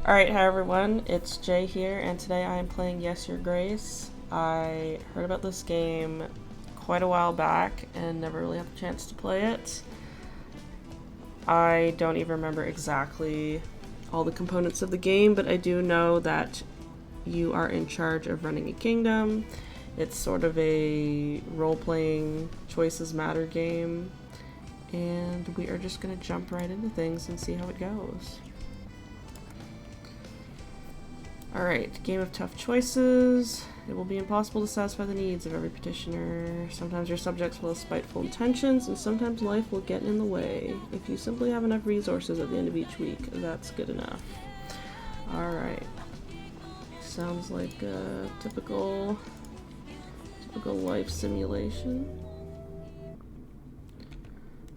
Alright, hi everyone, it's Jay here, and today I am playing Yes Your Grace. I heard about this game quite a while back and never really had the chance to play it. I don't even remember exactly all the components of the game, but I do know that you are in charge of running a kingdom. It's sort of a role-playing choices matter game, and we are just going to jump right into things and see how it goes. Alright, game of tough choices. It will be impossible to satisfy the needs of every petitioner. Sometimes your subjects will have spiteful intentions, and sometimes life will get in the way. If you simply have enough resources at the end of each week, that's good enough. Alright. Sounds like a typical life simulation.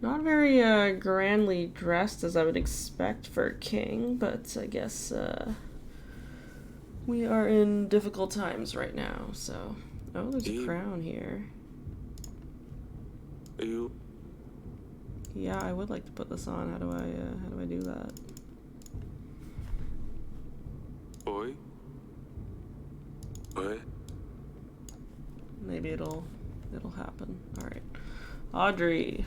Not very grandly dressed as I would expect for a king, but I guess we are in difficult times right now, so... Oh, there's a crown here. Yeah, I would like to put this on. How do I do that? Oi. Oi. Maybe it'll happen. Alright. Audrey.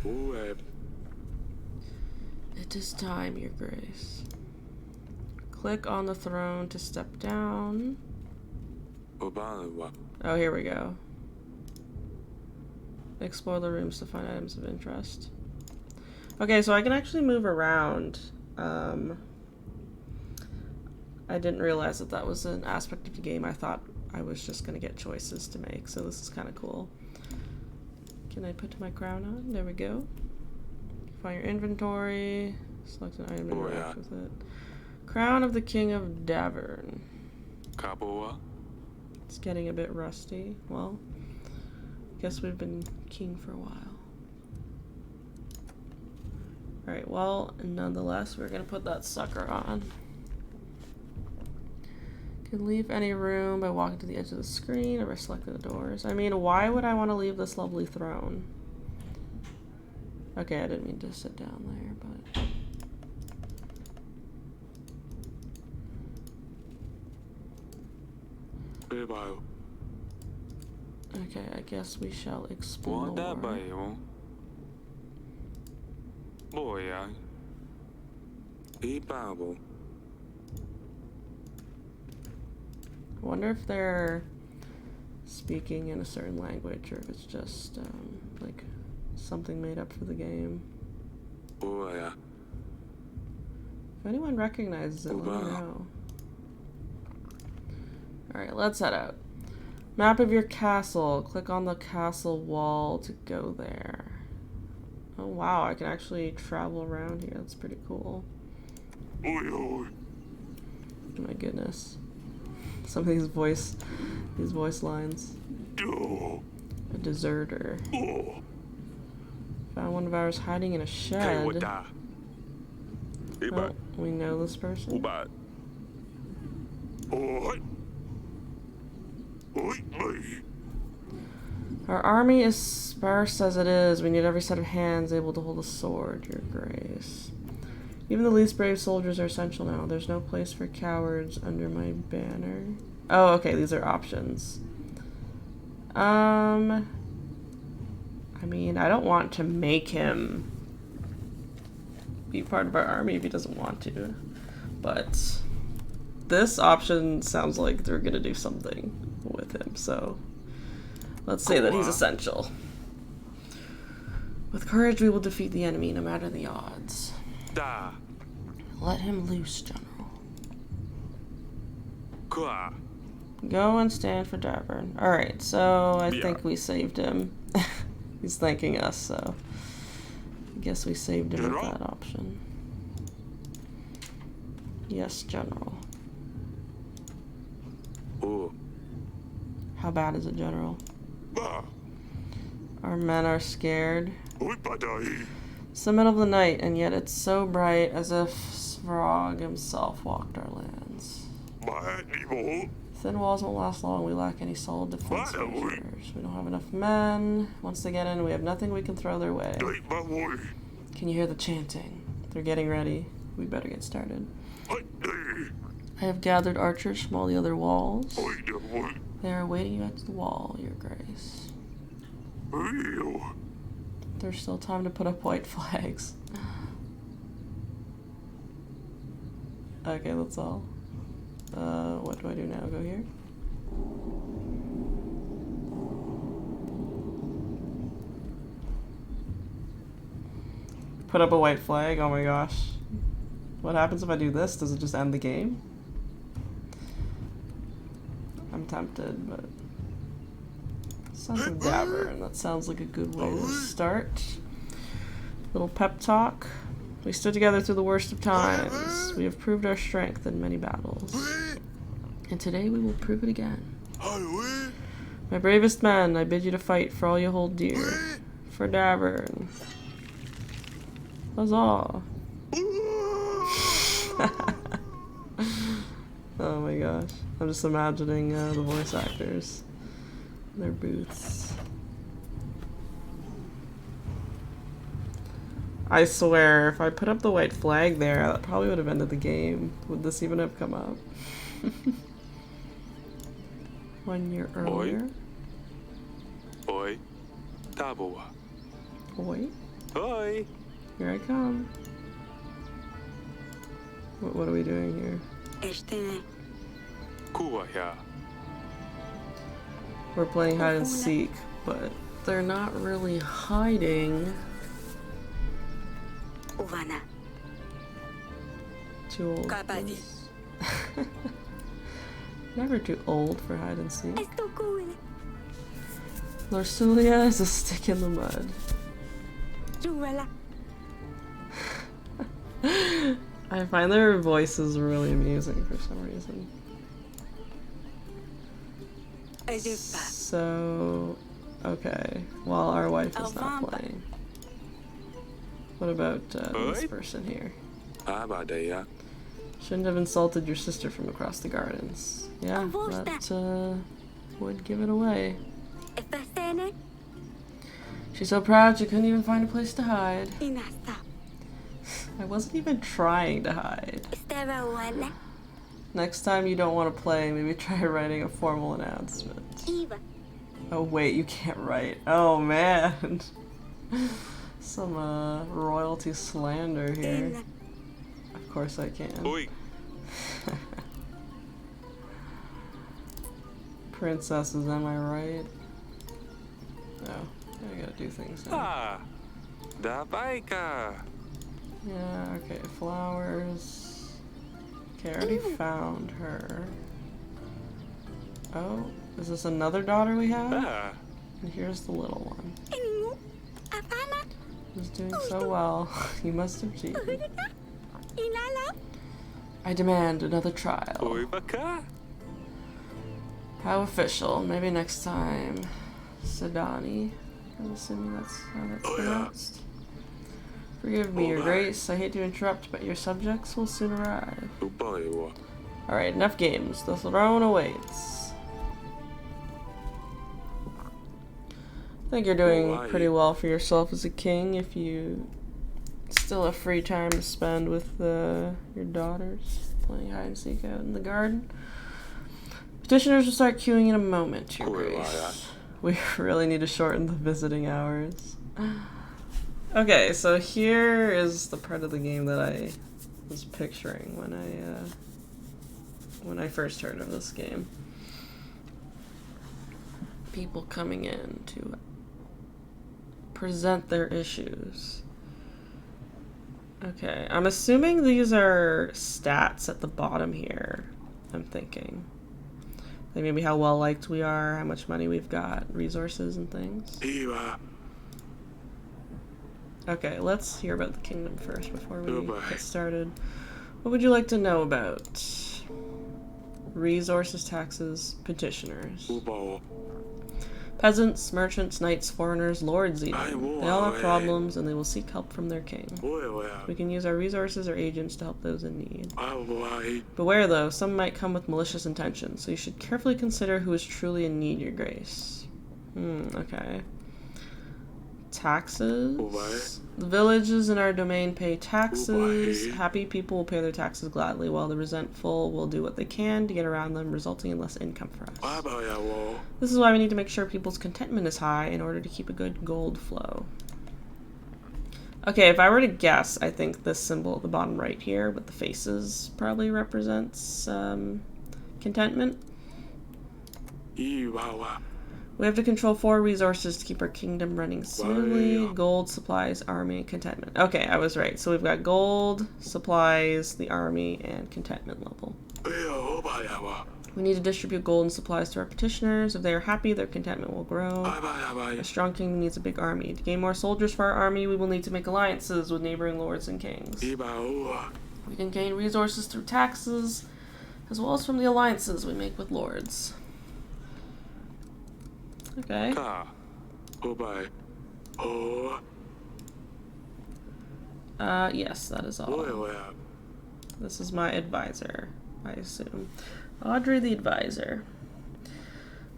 It is time, Your Grace. Click on the throne to step down. Oh, here we go. Explore the rooms to find items of interest. Okay, so I can actually move around. I didn't realize that that was an aspect of the game. I thought I was just going to get choices to make, so this is kind of cool. Can I put my crown on? There we go. Find your inventory. Select an item and interact with it. Crown of the King of Davern. It's getting a bit rusty. Well, guess we've been king for a while. Alright, well, nonetheless, we're gonna put that sucker on. Can leave any room by walking to the edge of the screen or by selecting the doors. I mean, why would I want to leave this lovely throne? Okay, I didn't mean to sit down there, but... Okay, I guess we shall explore. I wonder if they're speaking in a certain language or if it's just like something made up for the game. If anyone recognizes it, let me know. Alright, let's head out. Map of your castle. Click on the castle wall to go there. Oh wow, I can actually travel around here. That's pretty cool. Oh my goodness. Some of these voice lines. A deserter. Found one of ours hiding in a shed. Oh, we know this person. Our army is sparse as it is. We need every set of hands able to hold a sword, Your Grace. Even the least brave soldiers are essential now. There's no place for cowards under my banner. Oh, okay, these are options. I mean, I don't want to make him be part of our army if he doesn't want to. But this option sounds like they're gonna do something with him, so let's say that he's essential. With courage, we will defeat the enemy, no matter the odds. Let him loose, General. Go and stand for Davern. Alright, so I think we saved him. He's thanking us, so I guess we saved him with that option. Yes, General. How bad is it, General? Our men are scared. It's the middle of the night, and yet it's so bright as if Svarog himself walked our lands. Thin walls won't last long. We lack any solid defense measures. We don't have enough men. Once they get in, we have nothing we can throw their way. Can you hear the chanting? They're getting ready. We better get started. I have gathered archers from all the other walls. They are awaiting you at the wall, Your Grace. There's still time to put up white flags. Okay, that's all. What do I do now? Go here? Put up a white flag? Oh my gosh. What happens if I do this? Does it just end the game? I'm tempted, but... Sons of Davern, that sounds like a good way to start. Little pep talk. We stood together through the worst of times. We have proved our strength in many battles. And today we will prove it again. My bravest men, I bid you to fight for all you hold dear. For Davern. Huzzah. Oh my gosh. I'm just imagining the voice actors. Their booths. I swear, if I put up the white flag there, that probably would have ended the game. Would this even have come up? 1 year earlier. Oi. Taboa. Oi. Oi. Here I come. What are we doing here? Kuwaya. We're playing hide and seek, but they're not really hiding. Too old. Never too old for hide and seek. Lorsulia is a stick in the mud. I find their voices really amusing for some reason. So, okay. Well, our wife is not playing. What about this person here? Shouldn't have insulted your sister from across the gardens. Yeah, that would give it away. She's so proud she couldn't even find a place to hide. I wasn't even trying to hide. Next time you don't want to play, maybe try writing a formal announcement. Oh wait, you can't write. Oh man. Some royalty slander here. Of course I can. Princesses, am I right? Oh, I gotta do things now. Yeah, okay, flowers. Okay, I already found her. Oh, is this another daughter we have? And here's the little one. Who's doing so well. You must have cheated. I demand another trial. How official. Maybe next time. Sedani. I'm assuming that's how that's pronounced. Forgive me, Your Grace. I hate to interrupt, but your subjects will soon arrive. Alright, enough games. The throne awaits. I think you're doing pretty well for yourself as a king if you still have free time to spend with your daughters playing hide and seek out in the garden. Petitioners will start queuing in a moment, Your Grace. We really need to shorten the visiting hours. Okay, so here is the part of the game that I was picturing when I first heard of this game. People coming in to present their issues. Okay, I'm assuming these are stats at the bottom here, I'm thinking. Like maybe how well liked we are, how much money we've got, resources and things. Okay, let's hear about the kingdom first before we get started. What would you like to know about? Resources, taxes, petitioners. Peasants, merchants, knights, foreigners, lords even. They all have problems and they will seek help from their king. We can use our resources or agents to help those in need. Beware though, some might come with malicious intentions, so you should carefully consider who is truly in need, Your Grace. Okay. Taxes. The villages in our domain pay taxes. Happy people will pay their taxes gladly, while the resentful will do what they can to get around them, resulting in less income for us. This is why we need to make sure people's contentment is high in order to keep a good gold flow. Okay, if I were to guess, I think this symbol at the bottom right here with the faces probably represents contentment. We have to control 4 resources to keep our kingdom running smoothly. Gold, supplies, army, contentment. Okay, I was right. So we've got gold, supplies, the army, and contentment level. We need to distribute gold and supplies to our petitioners. If they are happy, their contentment will grow. A strong kingdom needs a big army. To gain more soldiers for our army, we will need to make alliances with neighboring lords and kings. We can gain resources through taxes, as well as from the alliances we make with lords. Okay. Yes, that is all. This is my advisor, I assume. Audrey the advisor.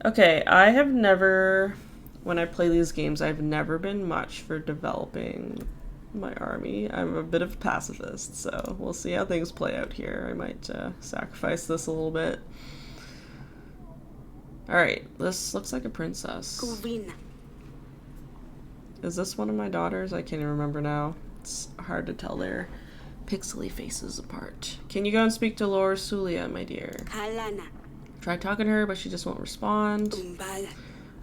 Okay, I have never, when I play these games, I've never been much for developing my army. I'm a bit of a pacifist, so we'll see how things play out here. I might sacrifice this a little bit. Alright, this looks like a princess. Is this one of my daughters? I can't even remember now. It's hard to tell their pixely faces apart. Can you go and speak to Lord Sulia, my dear? Try talking to her, but she just won't respond. I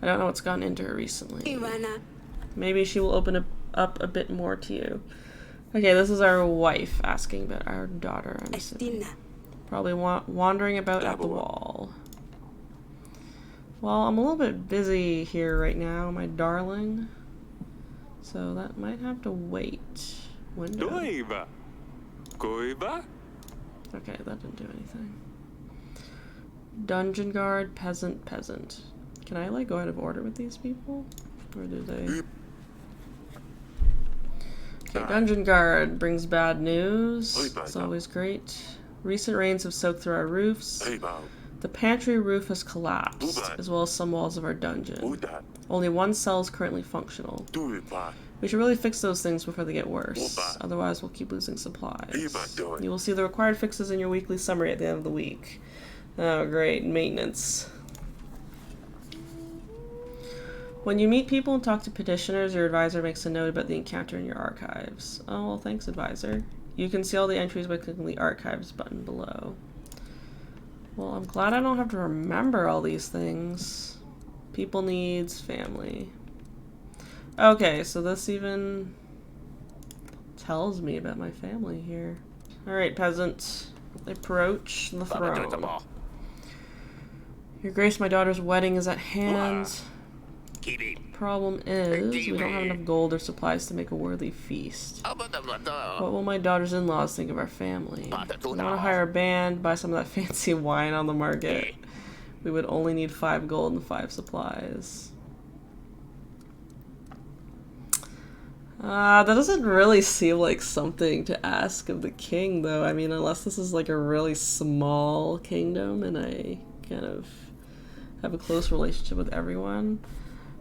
don't know what's gone into her recently. Maybe she will open up a bit more to you. Okay, this is our wife asking about our daughter, I'm assuming. Probably wandering about at the wall. Well, I'm a little bit busy here right now, my darling. So that might have to wait. Window. Okay, that didn't do anything. Dungeon guard, peasant, peasant. Can I like go out of order with these people? Or do they? Okay, dungeon guard brings bad news. It's always great. Recent rains have soaked through our roofs. The pantry roof has collapsed, as well as some walls of our dungeon. Only one cell is currently functional. We should really fix those things before they get worse, otherwise we'll keep losing supplies. You will see the required fixes in your weekly summary at the end of the week. Oh great, maintenance. When you meet people and talk to petitioners, your advisor makes a note about the encounter in your archives. Oh, well, thanks, advisor. You can see all the entries by clicking the archives button below. Well, I'm glad I don't have to remember all these things. People needs, family. Okay, so this even tells me about my family here. Alright, peasant. Approach the throne. Your Grace, my daughter's wedding is at hand. Problem is, we don't have enough gold or supplies to make a worthy feast. What will my daughter's in-laws think of our family? We want to hire a band, buy some of that fancy wine on the market. We would only need 5 gold and 5 supplies. That doesn't really seem like something to ask of the king, though. I mean, unless this is like a really small kingdom and I kind of have a close relationship with everyone.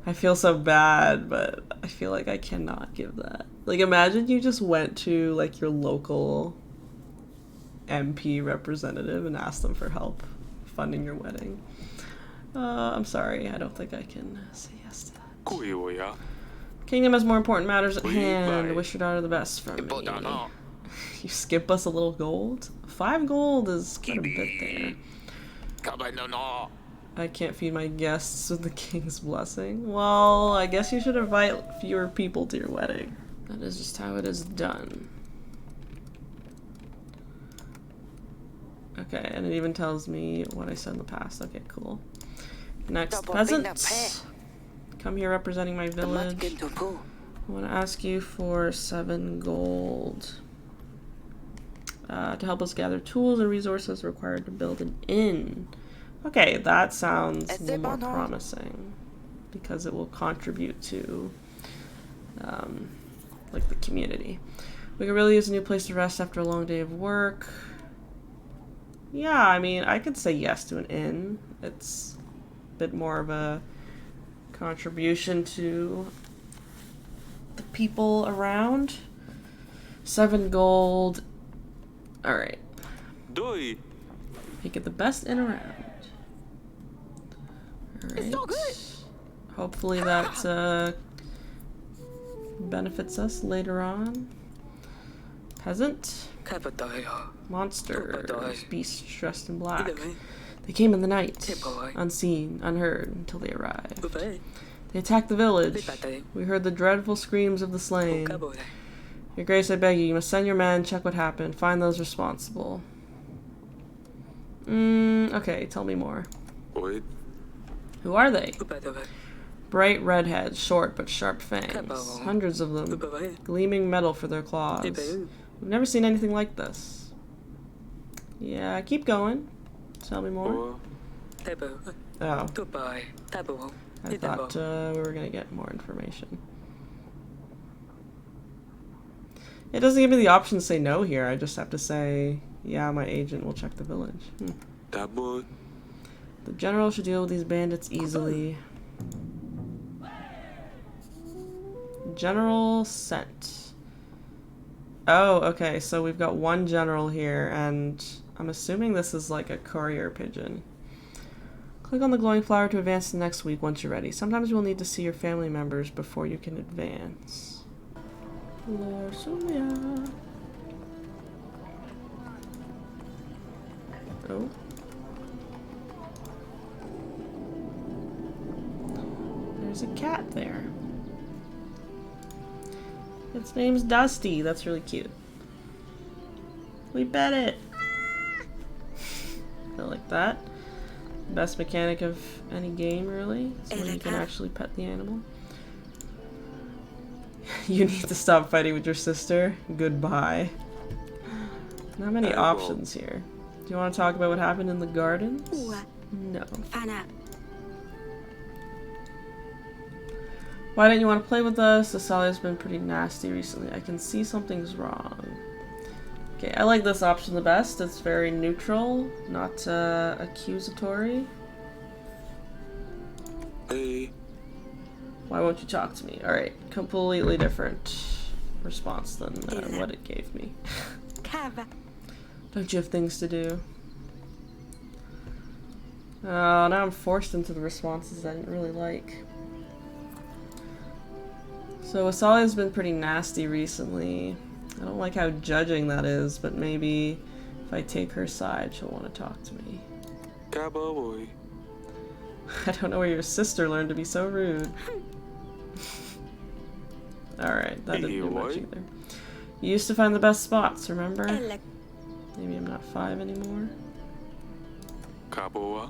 I feel so bad, but I feel like I cannot give that. Like, imagine you just went to, like, your local MP representative and asked them for help funding your wedding. I'm sorry, I don't think I can say yes to that. Kingdom has more important matters at hand. Wish your daughter the best from me. You skip us a little gold? 5 gold is quite a bit there. I can't feed my guests with the king's blessing. Well, I guess you should invite fewer people to your wedding. That is just how it is done. Okay, and it even tells me what I said in the past. Okay, cool. Next, peasants. Come here representing my village. I want to ask you for 7 gold. To help us gather tools and resources required to build an inn. Okay, that sounds a little more promising because it will contribute to like the community. We could really use a new place to rest after a long day of work. Yeah, I mean, I could say yes to an inn. It's a bit more of a contribution to the people around. 7 gold. Alright. Doi. You get the best in around. Alright. Hopefully that benefits us later on. Peasant. Monsters. Beasts dressed in black. They came in the night, unseen, unheard, until they arrived. They attacked the village. We heard the dreadful screams of the slain. Your Grace, I beg you, you must send your men, check what happened, find those responsible. Okay, tell me more. Oi. Who are they? Bright redheads, short but sharp fangs. Hundreds of them. Gleaming metal for their claws. We've never seen anything like this. Yeah, keep going. Tell me more. Or. Oh. I thought we were gonna get more information. It doesn't give me the option to say no here. I just have to say, yeah, my agent will check the village. Tabo. The general should deal with these bandits easily. General sent. Oh, okay, so we've got one general here, and I'm assuming this is like a courier pigeon. Click on the glowing flower to advance to next week once you're ready. Sometimes you will need to see your family members before you can advance. Lord Sumia. Oh. There's a cat there. Its name's Dusty. That's really cute. We pet it. I like that. Best mechanic of any game, really. So when you can actually pet the animal. You need to stop fighting with your sister. Goodbye. Not many options here. Do you want to talk about what happened in the gardens? No. Why don't you want to play with us? Asalia's been pretty nasty recently. I can see something's wrong. Okay, I like this option the best. It's very neutral, not accusatory. Hey. Why won't you talk to me? Alright, completely different response than what it gave me. Don't you have things to do? Oh, now I'm forced into the responses I didn't really like. So Asalia's been pretty nasty recently. I don't like how judging that is, but maybe if I take her side, she'll want to talk to me. Cowboy. I don't know where your sister learned to be so rude. Alright, that didn't do much either. You used to find the best spots, remember? Maybe I'm not 5 anymore. Cowboy.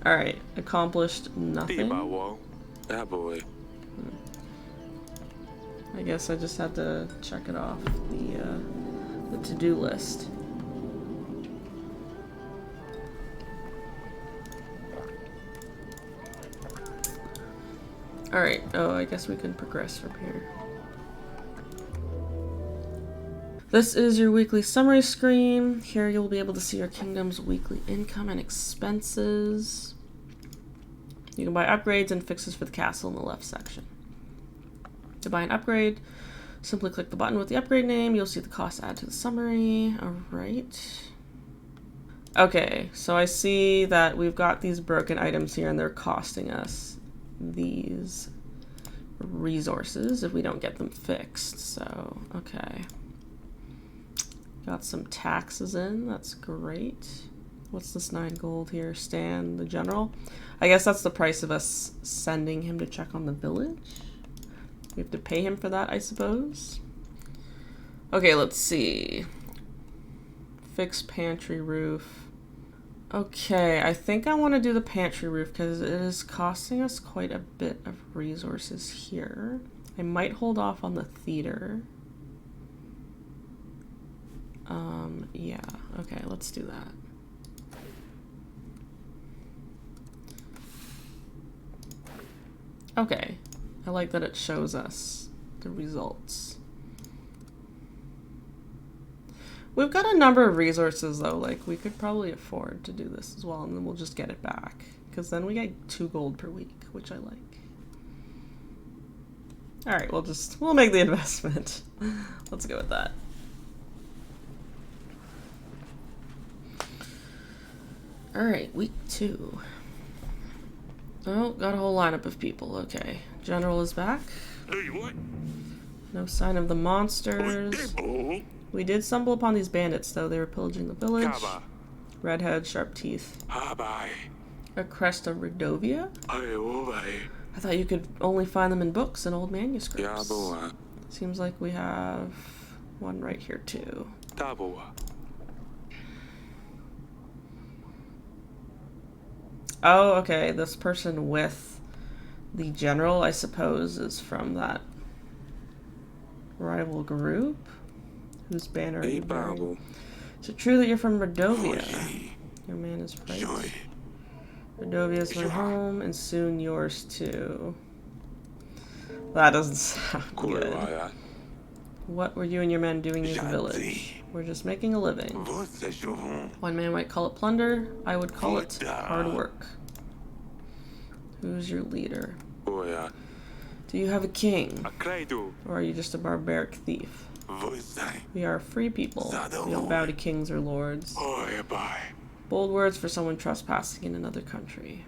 Alright, accomplished nothing. Cowboy. I guess I just had to check it off the to-do list. Alright, oh, I guess we can progress from here. This is your weekly summary screen. Here you'll be able to see your kingdom's weekly income and expenses. You can buy upgrades and fixes for the castle in the left section. To buy an upgrade, simply click the button with the upgrade name. You'll see the cost added to the summary. Alright. Okay, so I see that we've got these broken items here and they're costing us these resources if we don't get them fixed. So, okay. Got some taxes in. That's great. What's this 9 gold here? Stan, the general. I guess that's the price of us sending him to check on the village. We have to pay him for that, I suppose. Okay, let's see. Fix pantry roof. Okay, I think I want to do the pantry roof because it is costing us quite a bit of resources here. I might hold off on the theater. Yeah, okay, let's do that. Okay, I like that it shows us the results. We've got a number of resources though, like we could probably afford to do this as well and then we'll just get it back. Because then we get 2 gold per week, which I like. Alright, we'll make the investment. Let's go with that. Alright, week 2. Oh, got a whole lineup of people. Okay. General is back. No sign of the monsters. We did stumble upon these bandits, though. They were pillaging the village. Redhead, sharp teeth. A crest of Redovia? I thought you could only find them in books and old manuscripts. Seems like we have one right here, too. Oh, okay. This person with the general, I suppose, is from that rival group. Whose banner are you bearing? Is it true that you're from Redovia? Your man is right. Redovia's my home, and soon yours too. That doesn't sound good. What were you and your men doing in the village? We're just making a living. One man might call it plunder. I would call it hard work. Who's your leader? Do you have a king? Or are you just a barbaric thief? We are free people. We don't bow to kings or lords. Bold words for someone trespassing in another country.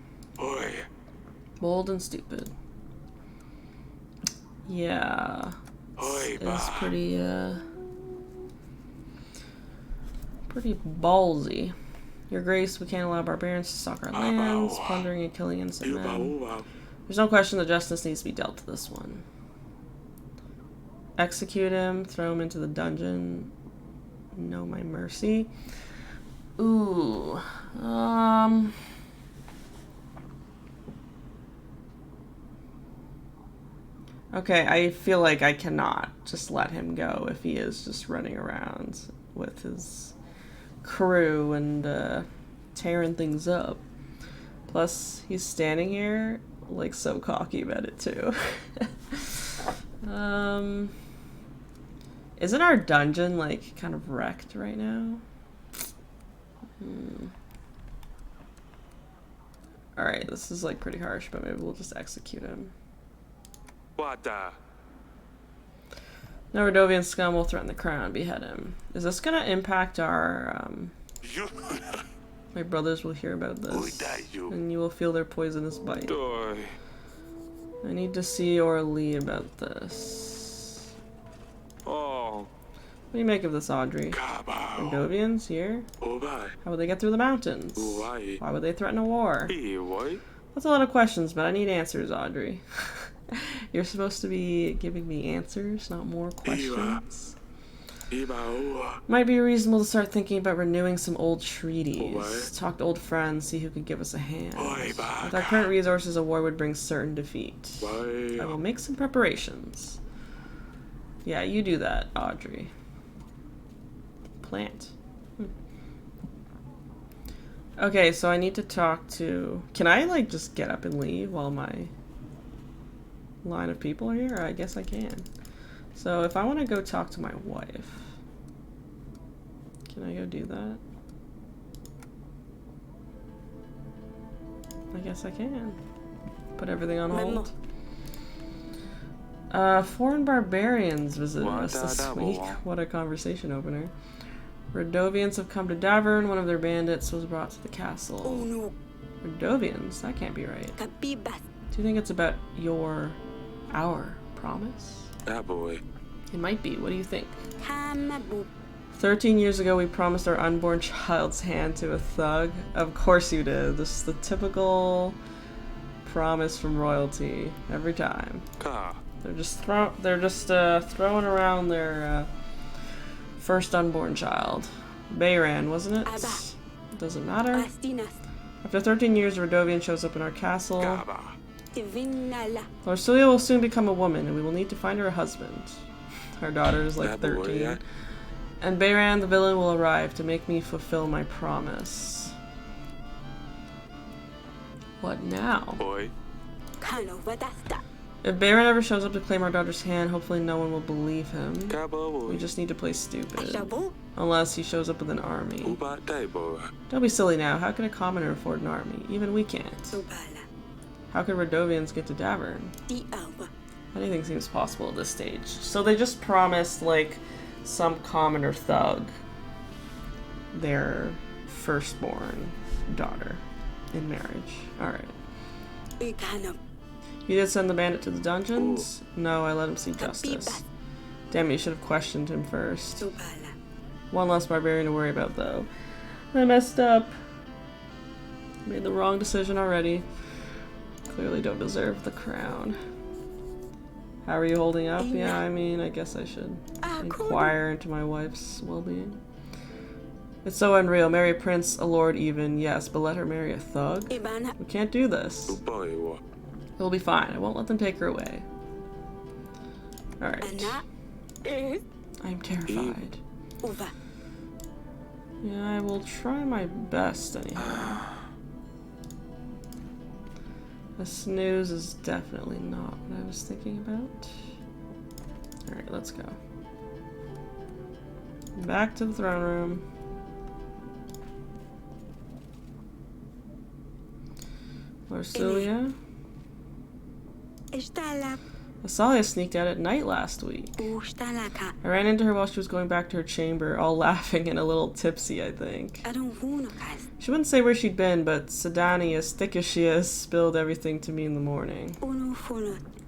Bold and stupid. Yeah. It's pretty, pretty ballsy. Your Grace, we can't allow barbarians to stalk our lands, plundering and killing innocent men. There's no question that justice needs to be dealt to this one. Execute him, throw him into the dungeon. No, my mercy. Ooh. Okay, I feel like I cannot just let him go if he is just running around with his crew and tearing things up. Plus, he's standing here, like, so cocky about it, too. Isn't our dungeon, like, kind of wrecked right now? Alright, this is, like, pretty harsh, but maybe we'll just execute him. No Redovian scum will threaten the crown. Behead him. Is this gonna impact our, My brothers will hear about this, and you will feel their poisonous bite. I need to see Orly about this. What do you make of this, Audrey? Redovians here? How would they get through the mountains? Why would they threaten a war? That's a lot of questions, but I need answers, Audrey. You're supposed to be giving me answers, not more questions. Might be reasonable to start thinking about renewing some old treaties. Talk to old friends, see who could give us a hand. With our current resources, a war would bring certain defeat. I will make some preparations. Yeah, you do that, Audrey. Plant. Okay, so I need to talk to... Can I, like, just get up and leave while my line of people are here? I guess I can. So if I want to go talk to my wife, can I go do that? I guess I can. Put everything on hold. Foreign barbarians visited us this week. What a conversation opener. Redovians have come to Davern. One of their bandits was brought to the castle. Redovians? That can't be right. Do you think it's about our promise? It might be. What do you think? 13 years ago, we promised our unborn child's hand to a thug. Of course you did. This is the typical promise from royalty every time. They're just throwing around their first unborn child. Bayran, wasn't it? Doesn't matter. After 13 years, a Redovian shows up in our castle. Larcelia will soon become a woman, and we will need to find her a husband. Our daughter is like 13. And Bayran, the villain, will arrive to make me fulfill my promise. What now? If Bayran ever shows up to claim our daughter's hand, hopefully no one will believe him. We just need to play stupid. Unless he shows up with an army. Don't be silly now. How can a commoner afford an army? Even we can't. How could Redovians get to Davern? Anything seems possible at this stage. So they just promised, like, some commoner thug their firstborn daughter in marriage. Alright. You did send the bandit to the dungeons? No, I let him see justice. Damn it, you should have questioned him first. One less barbarian to worry about, though. I messed up. Made the wrong decision already. Clearly don't deserve the crown. How are you holding up? Yeah, I mean, I guess I should inquire into my wife's well-being. It's so unreal. Marry a prince, a lord even, yes, but let her marry a thug? We can't do this. It'll be fine. I won't let them take her away. Alright. I'm terrified. Yeah, I will try my best anyhow. A snooze is definitely not what I was thinking about. Alright, let's go. Back to the throne room. Larcelia. Asalia sneaked out at night last week. I ran into her while she was going back to her chamber, all laughing and a little tipsy, I think. She wouldn't say where she'd been, but Sedani, as thick as she is, spilled everything to me in the morning.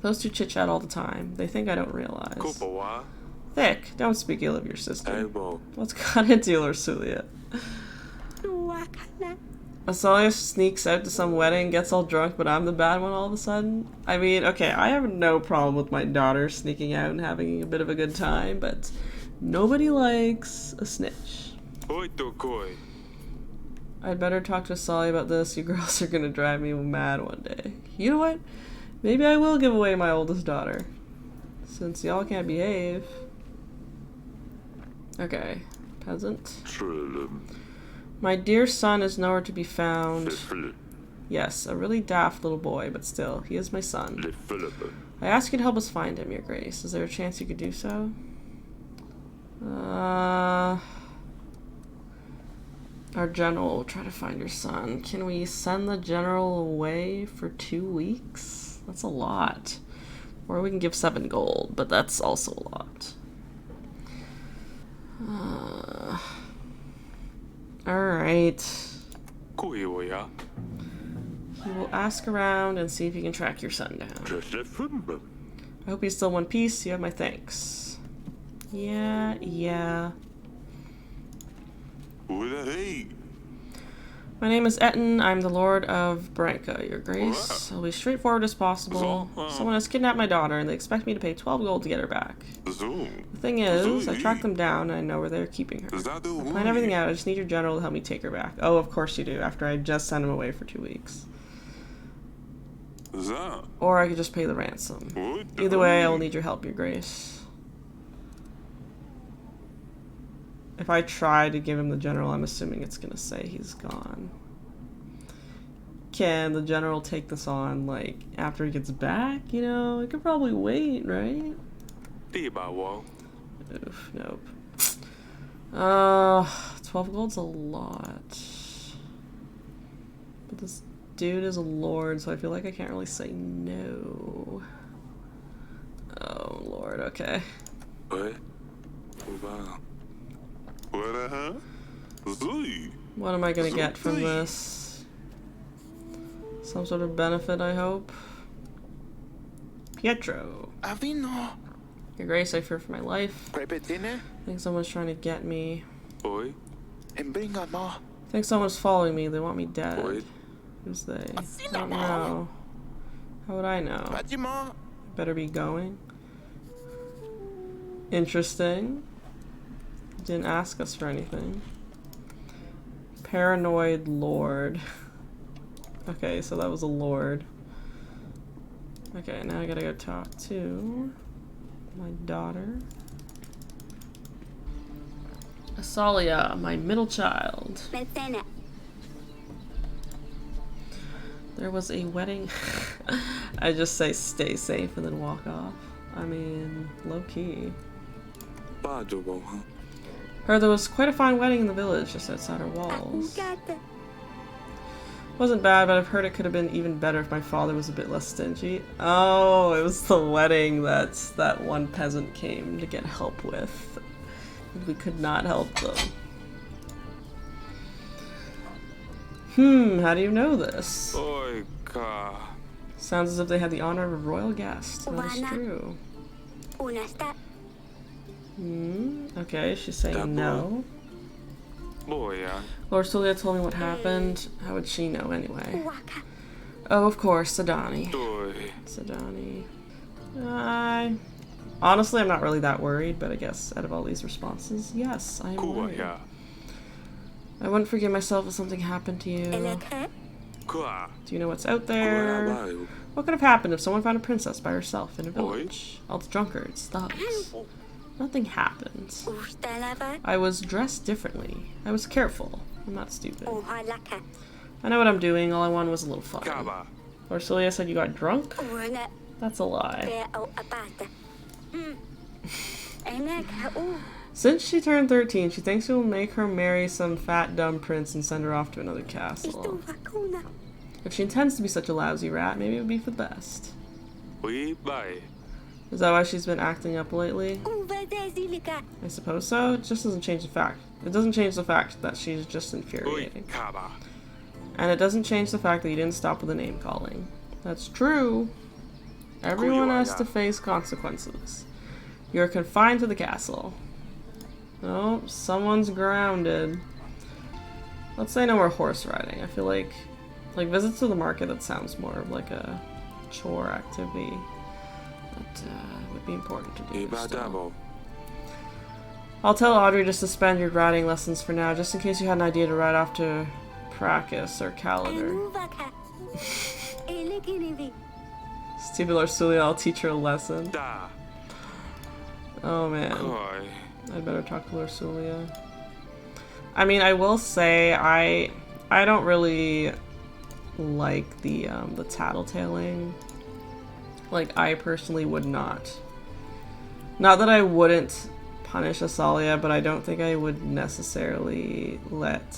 Those two chit-chat all the time. They think I don't realize. Thick, don't speak ill of your sister. What's got into you, Larcelia? Asalia sneaks out to some wedding, gets all drunk, but I'm the bad one all of a sudden? I mean, okay, I have no problem with my daughter sneaking out and having a bit of a good time, but nobody likes a snitch. I'd better talk to Asalia about this. You girls are gonna drive me mad one day. You know what? Maybe I will give away my oldest daughter. Since y'all can't behave. Okay. Peasant. My dear son is nowhere to be found. Yes, a really daft little boy, but still, he is my son. I ask you to help us find him, Your Grace. Is there a chance you could do so? Our general will try to find your son. Can we send the general away for 2 weeks? That's a lot. Or we can give 7 gold, but that's also a lot. Alright. He will ask around and see if he can track your son down. I hope he's still in one piece. You have my thanks. Yeah. My name is Etten. I'm the Lord of Branka, Your Grace. I'll be straightforward as possible. Someone has kidnapped my daughter and they expect me to pay 12 gold to get her back. The thing is, I tracked them down and I know where they're keeping her. I plan everything out. I just need your general to help me take her back. Oh, of course you do, after I just sent him away for 2 weeks. Or I could just pay the ransom. Either way, I will need your help, Your Grace. If I try to give him the general, I'm assuming it's gonna say he's gone. Can the general take this on, like, after he gets back? You know, it could probably wait, right? Oof, nope. 12 gold's a lot. But this dude is a lord, so I feel like I can't really say no. Oh, lord, okay. What am I gonna get from this? Some sort of benefit, I hope. Pietro. Your Grace, I fear for my life. I think someone's trying to get me. I think someone's following me. They want me dead. Who's they? I don't know. How would I know? Better be going. Interesting. Didn't ask us for anything. Paranoid Lord. Okay, so that was a lord. Okay, now I gotta go talk to my daughter. Asalia, my middle child. There was a wedding. I just say stay safe and then walk off. I mean, low key. Heard there was quite a fine wedding in the village just outside our walls. Wasn't bad, but I've heard it could have been even better if my father was a bit less stingy. Oh, it was the wedding that one peasant came to get help with. We could not help them. How do you know this? Oika. Sounds as if they had the honor of a royal guest. That is true. Okay, she's saying no. Boya. Lord Sulia told me what happened. How would she know anyway? Oh, of course, Sadani. Doi. Sadani. Honestly, I'm not really that worried, but I guess out of all these responses, yes, I am worried. Kuya. I wouldn't forgive myself if something happened to you. Kua. Do you know what's out there? Kuya. What could have happened if someone found a princess by herself in a village? All the drunkards, thugs. Nothing happened. I was dressed differently. I was careful. I'm not stupid. I know what I'm doing. All I wanted was a little fun. Kaba. Or Celia said you got drunk? That's a lie. Since she turned 13, she thinks it will make her marry some fat dumb prince and send her off to another castle. If she intends to be such a lousy rat, maybe it would be for the best. We bye. Is that why she's been acting up lately? I suppose so. It just doesn't change the fact. It doesn't change the fact that she's just infuriating. Kaba. And it doesn't change the fact that you didn't stop with the name calling. That's true. Everyone has to face consequences. You're confined to the castle. Oh, someone's grounded. Let's say no more horse riding. I feel like visits to the market, that sounds more of like a chore activity that would be important to do. Still. I'll tell Audrey to suspend your riding lessons for now, just in case you had an idea to ride off to Prakis or Calidar. Stupid Larsulia, I'll teach her a lesson. Oh man. I'd better talk to Larsulia. I mean, I will say I don't really like the tattletaling. Like, I personally would not. Not that I wouldn't punish Asalia, but I don't think I would necessarily let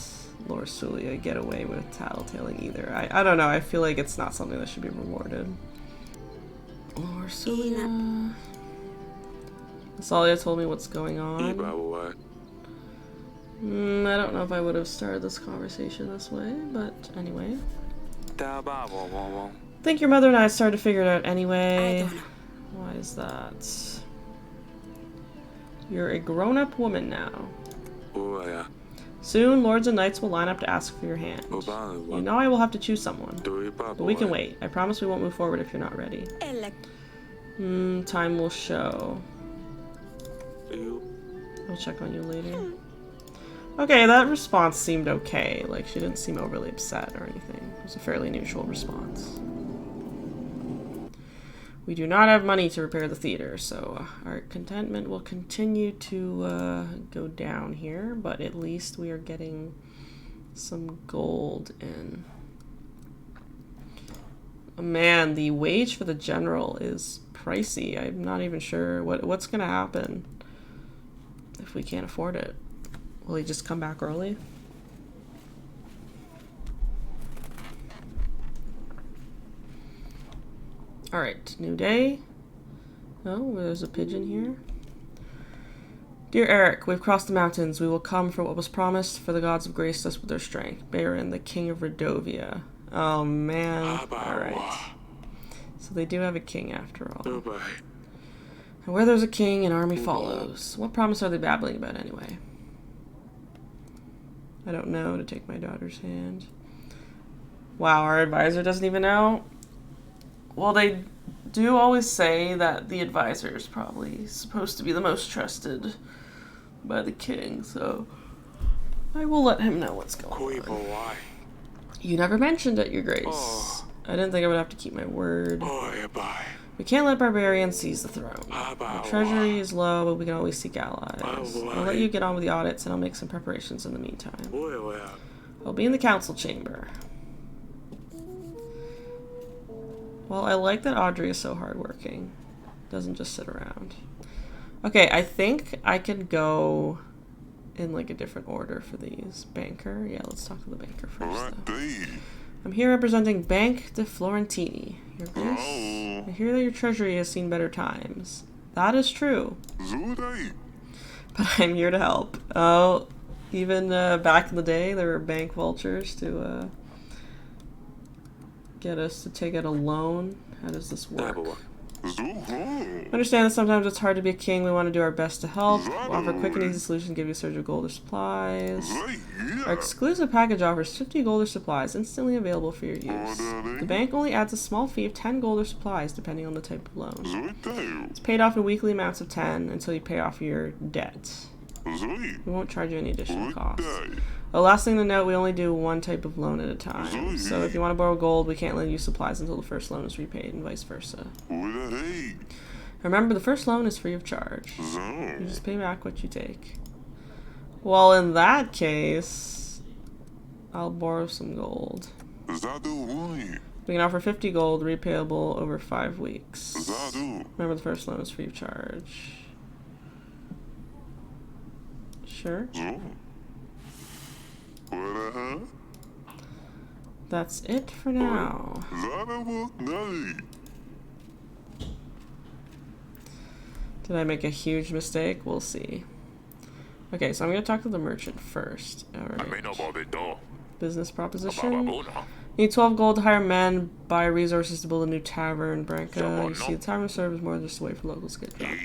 Larsulia get away with tattletaling either. I don't know, I feel like it's not something that should be rewarded. Larsulia. Asalia told me what's going on. I don't know if I would have started this conversation this way, but anyway. I think your mother and I started to figure it out anyway. Why is that? You're a grown-up woman now. Soon, lords and knights will line up to ask for your hand. You know I will have to choose someone. But we can wait. I promise we won't move forward if you're not ready. Time will show. I'll check on you later. Okay, that response seemed okay. Like, she didn't seem overly upset or anything. It was a fairly neutral response. We do not have money to repair the theater, so our contentment will continue to go down here, but at least we are getting some gold in. Man, the wage for the general is pricey. I'm not even sure what's gonna happen if we can't afford it. Will he just come back early? Alright, new day. Oh, there's a pigeon here. Dear Eryk, we've crossed the mountains. We will come for what was promised, for the gods have graced us with their strength. Baron, the king of Redovia. Oh, man. Alright. So they do have a king after all. And where there's a king, an army follows. What promise are they babbling about anyway? I don't know, to take my daughter's hand. Wow, our advisor doesn't even know? Well, they do always say that the advisor is probably supposed to be the most trusted by the king, so I will let him know what's going on. You never mentioned it, Your Grace. I didn't think I would have to keep my word. We can't let barbarians seize the throne. The treasury is low, but we can always seek allies. I'll let you get on with the audits, and I'll make some preparations in the meantime. I'll be in the council chamber. Well, I like that Audrey is so hardworking. Doesn't just sit around. Okay, I think I could go in like a different order for these. Banker? Yeah, let's talk to the banker first, though. I'm here representing Bank de Florentini. Your Grace, I hear that your treasury has seen better times. That is true. But I'm here to help. Oh, even back in the day, there were bank vultures to get us to take out a loan. How does this work? I understand that sometimes it's hard to be a king. We want to do our best to help. We'll offer quick and easy solutions, give you a surge of gold or supplies. Our exclusive package offers 50 gold or supplies instantly available for your use. The bank only adds a small fee of 10 gold or supplies depending on the type of loan. It's paid off in weekly amounts of 10 until you pay off your debt. We won't charge you any additional costs. Oh, last thing to note, we only do one type of loan at a time. So if you want to borrow gold, we can't lend you supplies until the first loan is repaid, and vice versa. Remember, the first loan is free of charge. You just pay back what you take. Well, in that case, I'll borrow some gold. We can offer 50 gold, repayable over 5 weeks. Remember, the first loan is free of charge. Sure. That's it for now. Did I make a huge mistake? We'll see. Okay, so I'm going to talk to the merchant first. Alright. Business proposition. Need 12 gold to hire men, buy resources to build a new tavern, Branca. You see, the tavern serves more than just a way for locals to get drunk.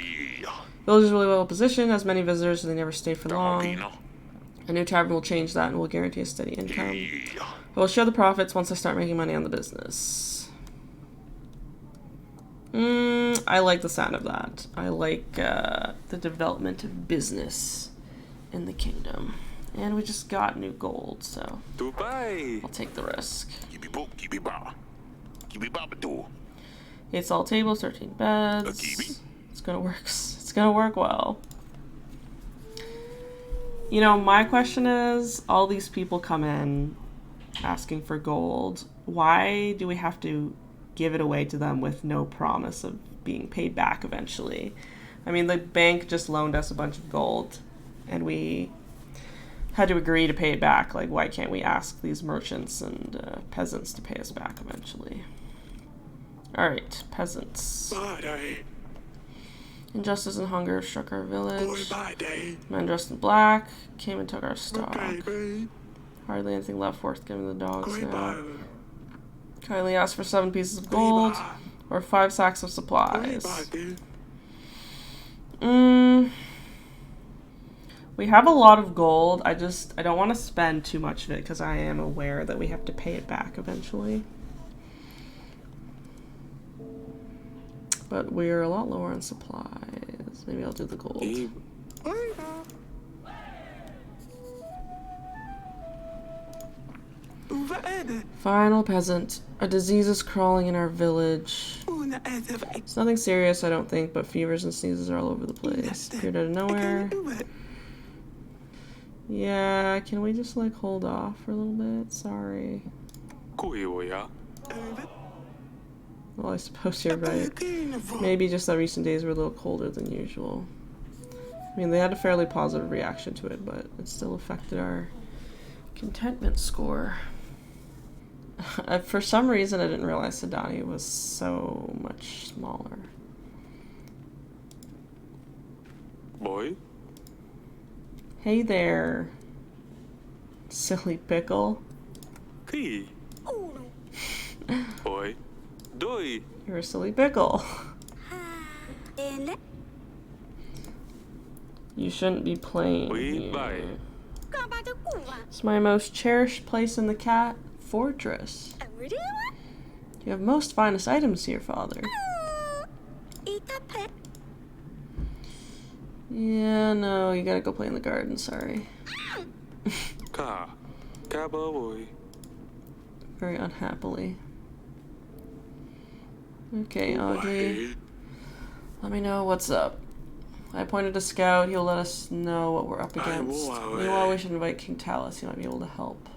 Village is really well positioned, has many visitors, so they never stay for long. A new tavern will change that and will guarantee a steady income. I will share the profits once I start making money on the business. I like the sound of that. I like the development of business in the kingdom. And we just got new gold, so I'll take the risk. 8 solid tables, 13 beds. It's gonna work. It's gonna work well. You know, my question is, all these people come in asking for gold. Why do we have to give it away to them with no promise of being paid back eventually? I mean, the bank just loaned us a bunch of gold, and we had to agree to pay it back. Like, why can't we ask these merchants and peasants to pay us back eventually? Alright, peasants. Injustice and hunger have struck our village. Men dressed in black came and took our stock. Hardly anything left worth giving the dogs now. Kindly ask for 7 pieces of gold or 5 sacks of supplies. We have a lot of gold. I don't want to spend too much of it because I am aware that we have to pay it back eventually. But we're a lot lower on supplies. Maybe I'll do the gold. Final peasant. A disease is crawling in our village. It's nothing serious, I don't think, but fevers and sneezes are all over the place. Appeared out of nowhere. Yeah, can we just like hold off for a little bit? Sorry. Well, I suppose you're right. Maybe just that recent days were a little colder than usual. I mean, they had a fairly positive reaction to it, but it still affected our contentment score. For some reason, I didn't realize Sedani was so much smaller. Boy? Hey there, silly pickle. Key. Boy? Doi. You're a silly pickle. You shouldn't be playing here. It's my most cherished place in the cat fortress. You have most finest items here, father. Yeah, no, you gotta go play in the garden, sorry. Very unhappily. Okay, Audrey. Let me know what's up. I appointed a scout. He'll let us know what we're up against. Meanwhile, we should invite King Talus. He might be able to help.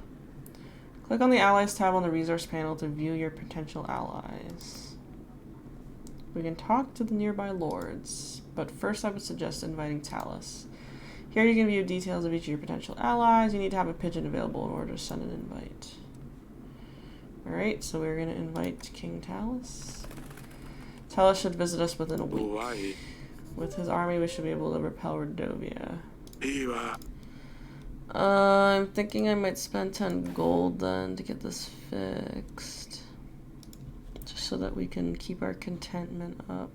Click on the Allies tab on the resource panel to view your potential allies. We can talk to the nearby lords, but first I would suggest inviting Talus. Here you can view details of each of your potential allies. You need to have a pigeon available in order to send an invite. Alright, so we're gonna invite King Talus. Talus should visit us within a week. Why? With his army, we should be able to repel Redovia. Eva. I'm thinking I might spend 10 gold then to get this fixed. Just so that we can keep our contentment up.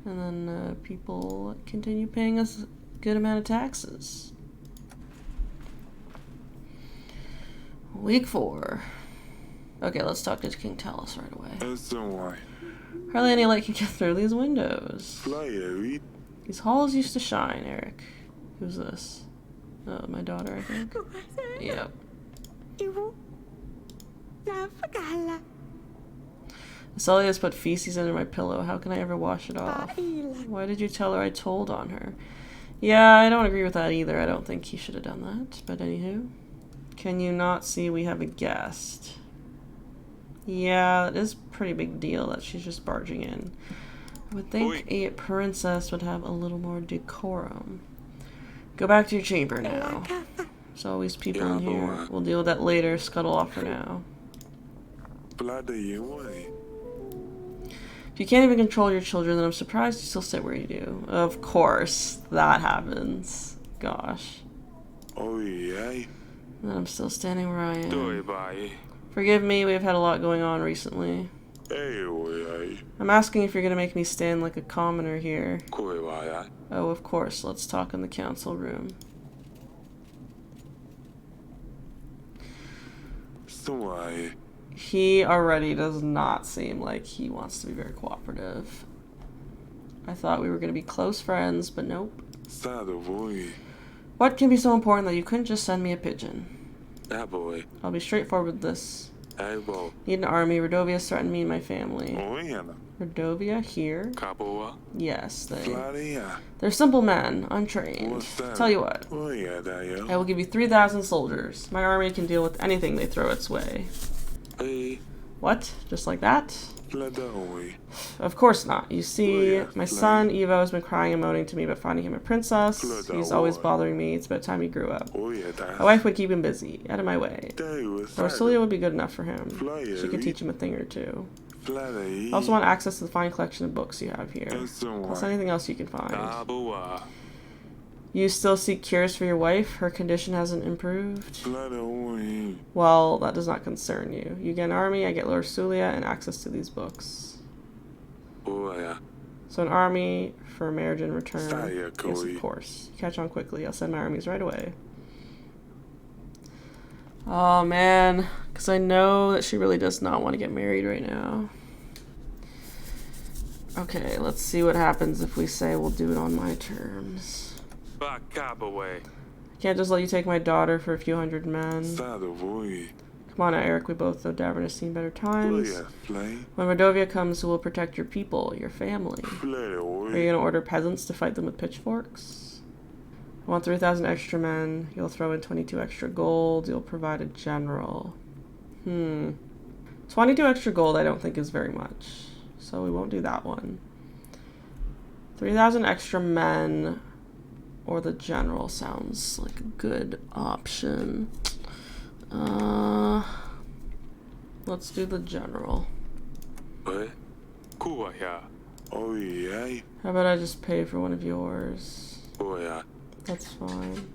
And then people continue paying us a good amount of taxes. Week 4. Okay, let's talk to King Talus right away. That's why. Hardly any light can get through these windows. Fly, Eryk. These halls used to shine, Eryk. Who's this? Oh, my daughter, I think. Yep. Celia's put feces under my pillow. How can I ever wash it off? Why did you tell her I told on her? Yeah, I don't agree with that either. I don't think he should have done that. But anywho. Can you not see we have a guest? Yeah, it is a pretty big deal that she's just barging in. I would think a princess would have a little more decorum. Go back to your chamber now. There's always people in here. We'll deal with that later. Scuttle off for now. If you can't even control your children, then I'm surprised you still sit where you do. Of course, that happens. Gosh. Oh, yeah. And I'm still standing where I am. Forgive me, we've had a lot going on recently. I'm asking if you're gonna make me stand like a commoner here. Oh, of course. Let's talk in the council room. He already does not seem like he wants to be very cooperative. I thought we were gonna be close friends, but nope. What can be so important that you couldn't just send me a pigeon? I'll be straightforward with this. Need an army. Redovia's threatened me and my family. Redovia here? Yes, they're simple men, untrained. Tell you what, I will give you 3,000 soldiers. My army can deal with anything they throw its way. What? Just like that? Of course not. You see, my son, Evo, has been crying and moaning to me about finding him a princess. He's always bothering me. It's about time he grew up. My wife would keep him busy. Out of my way. Rosalia would be good enough for him. She could teach him a thing or two. I also want access to the fine collection of books you have here. Plus anything else you can find. You still seek cures for your wife? Her condition hasn't improved? Well, that does not concern you. You get an army, I get Rosalia, and access to these books. So an army for marriage in return. Yes, of course. Catch on quickly. I'll send my armies right away. Oh, man. Because I know that she really does not want to get married right now. Okay, let's see what happens if we say we'll do it on my terms. I can't just let you take my daughter for a few hundred men. Come on now, Eryk, we both know Davern has seen better times. When Redovia comes, who will protect your people, your family? Are you going to order peasants to fight them with pitchforks? I want 3,000 extra men. You'll throw in 22 extra gold. You'll provide a general. 22 extra gold I don't think is very much. So we won't do that one. 3,000 extra men or the general sounds like a good option. Let's do the general. How about I just pay for one of yours? That's fine.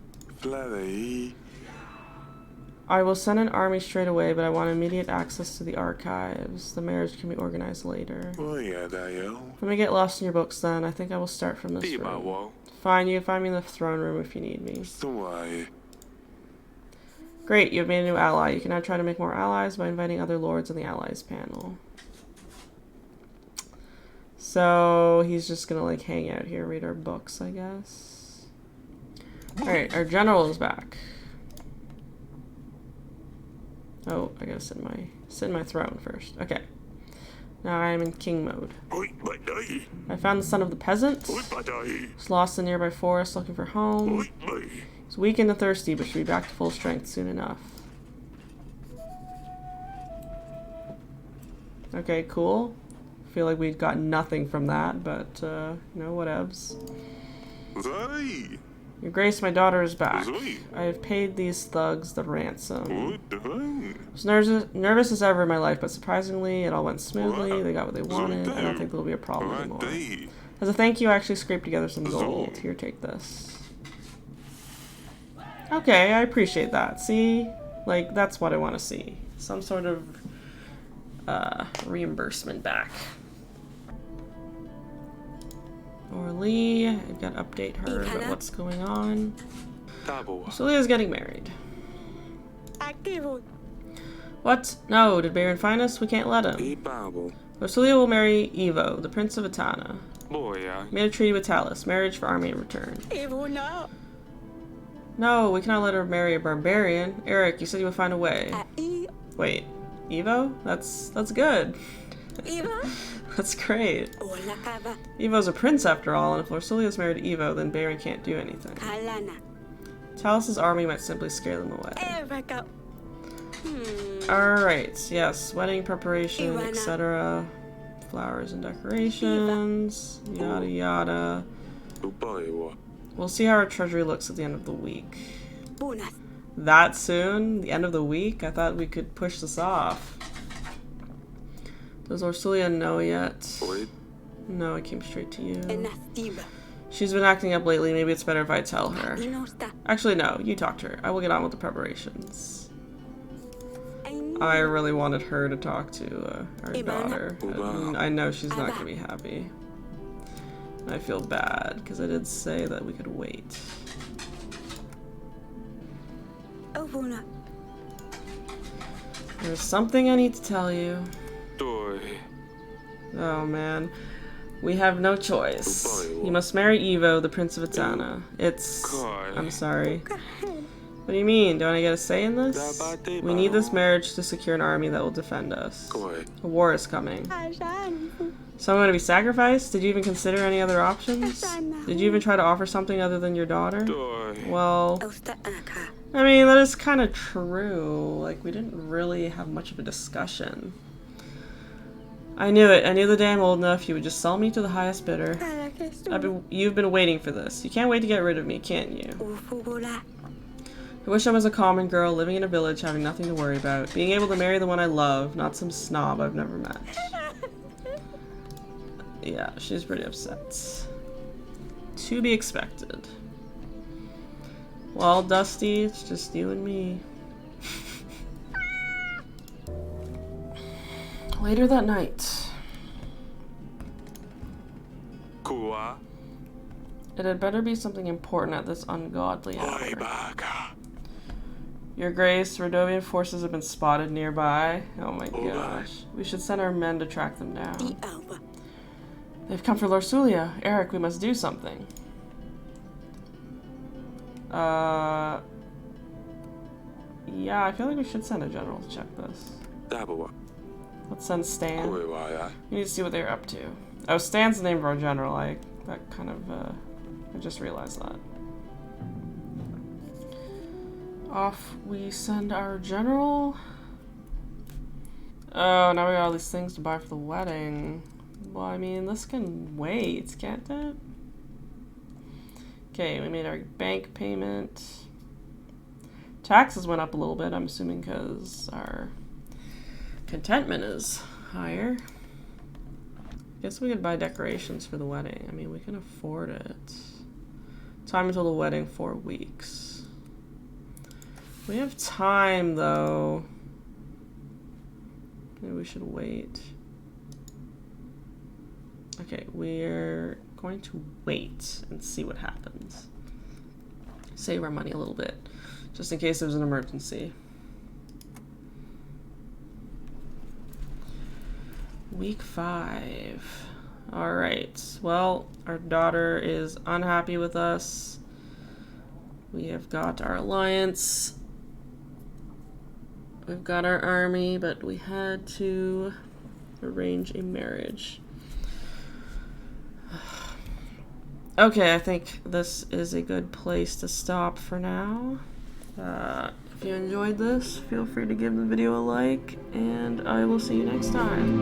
I will send an army straight away, but I want immediate access to the archives. The marriage can be organized later. Let me get lost in your books then. I think I will start from this room. Fine, you can find me in the throne room if you need me. Great, you have made a new ally. You can now try to make more allies by inviting other lords on the allies panel. So he's just gonna like hang out here, read our books, I guess. Alright, our general is back. Oh, I gotta sit in my throne first. Okay. Now I am in king mode. I found the son of the peasant. He's lost in the nearby forest looking for home. He's weak and thirsty, but should be back to full strength soon enough. Okay, cool. Feel like we got nothing from that, but, you know, whatevs. Your Grace, my daughter is back. I have paid these thugs the ransom. was nervous as ever in my life, but surprisingly, it all went smoothly. They got what they wanted. I don't think there'll be a problem anymore. As a thank you, I actually scraped together some gold. Here, take this. Okay, I appreciate that. See? Like, that's what I want to see. Some sort of reimbursement back. Orly, I've got to update her about what's going on. So Leah's getting married. What? No, did Baron find us? We can't let him. Rosalia will marry Evo, the Prince of Etana. Made a treaty with Talus, marriage for army in return. No, we cannot let her marry a barbarian. Eryk, you said you would find a way. Wait, Evo? That's good. That's great. Evo's a prince after all, and if Rorsilia's married to Evo, then Baron can't do anything. Talus's army might simply scare them away. Alright, yes, wedding preparation, etc. Flowers and decorations, yada yada. We'll see how our treasury looks at the end of the week. That soon? The end of the week? I thought we could push this off. Does Orsilia know yet? No, it came straight to you. She's been acting up lately. Maybe it's better if I tell her. Actually, no. You talk to her. I will get on with the preparations. I really wanted her to talk to our daughter. I know she's not going to be happy. I feel bad, because I did say that we could wait. There's something I need to tell you. Oh man. We have no choice. You must marry Evo, the Prince of Etana. I'm sorry. What do you mean? Don't I get a say in this? We need this marriage to secure an army that will defend us. A war is coming. So I'm going to be sacrificed? Did you even consider any other options? Did you even try to offer something other than your daughter? Well, I mean, that is kind of true. Like, we didn't really have much of a discussion. I knew it. I knew the day I'm old enough you would just sell me to the highest bidder. You've been waiting for this. You can't wait to get rid of me, can't you? I wish I was a common girl living in a village having nothing to worry about. Being able to marry the one I love, not some snob I've never met. Yeah, she's pretty upset. To be expected. Well, Dusty, it's just you and me. Later that night. It had better be something important at this ungodly hour. Your Grace, Rodovian forces have been spotted nearby. Oh my gosh. We should send our men to track them down. They've come for Lorsulia. Eryk, we must do something. Yeah, I feel like we should send a general to check this. Let's send Stan. We need to see what they're up to. Oh, Stan's the name of our general. I just realized that. Off we send our general. Oh, now we got all these things to buy for the wedding. Well, I mean, this can wait, can't it? Okay, we made our bank payment. Taxes went up a little bit, I'm assuming because our contentment is higher. Guess we could buy decorations for the wedding. I mean, we can afford it. Time until the wedding, 4 weeks. We have time, though. Maybe we should wait. Okay, we're going to wait and see what happens. Save our money a little bit, just in case there's an emergency. Week 5. Alright, well, our daughter is unhappy with us. We have got our alliance. We've got our army, but we had to arrange a marriage. Okay, I think this is a good place to stop for now. If you enjoyed this, feel free to give the video a like, and I will see you next time.